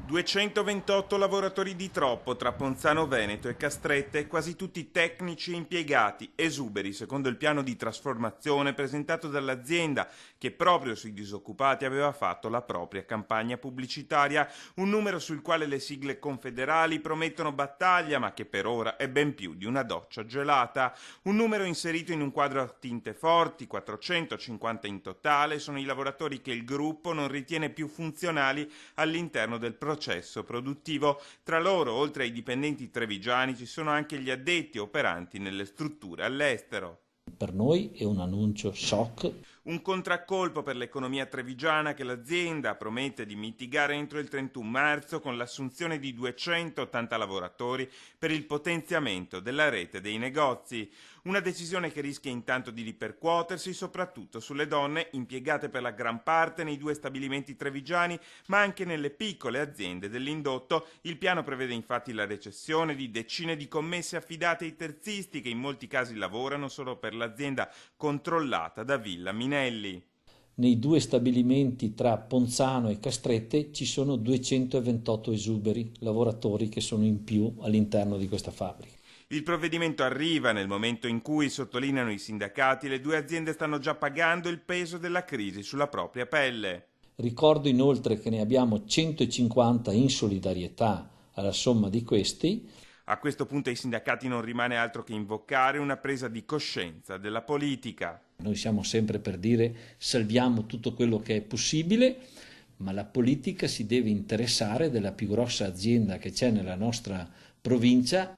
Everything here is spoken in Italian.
228 lavoratori di troppo tra Ponzano Veneto e Castrette, quasi tutti tecnici e impiegati, esuberi secondo il piano di trasformazione presentato dall'azienda che proprio sui disoccupati aveva fatto la propria campagna pubblicitaria, un numero sul quale le sigle confederali promettono battaglia ma che per ora è ben più di una doccia gelata, un numero inserito in un quadro a tinte forti, 450 in totale, sono i lavoratori che il gruppo non ritiene più funzionali all'interno del processo produttivo. Tra loro, oltre ai dipendenti trevigiani, ci sono anche gli addetti operanti nelle strutture all'estero. Per noi è un annuncio shock. Un contraccolpo per l'economia trevigiana che l'azienda promette di mitigare entro il 31 marzo con l'assunzione di 280 lavoratori per il potenziamento della rete dei negozi. Una decisione che rischia intanto di ripercuotersi soprattutto sulle donne impiegate per la gran parte nei due stabilimenti trevigiani, ma anche nelle piccole aziende dell'indotto. Il piano prevede infatti la recessione di decine di commesse affidate ai terzisti che in molti casi lavorano solo per l'azienda controllata da Villa Minelli. Nei due stabilimenti tra Ponzano e Castrette ci sono 228 esuberi, lavoratori che sono in più all'interno di questa fabbrica. Il provvedimento arriva nel momento in cui, sottolineano i sindacati, le due aziende stanno già pagando il peso della crisi sulla propria pelle. Ricordo inoltre che ne abbiamo 150 in solidarietà alla somma di questi. A questo punto ai sindacati non rimane altro che invocare una presa di coscienza della politica. Noi siamo sempre per dire salviamo tutto quello che è possibile, ma la politica si deve interessare della più grossa azienda che c'è nella nostra provincia.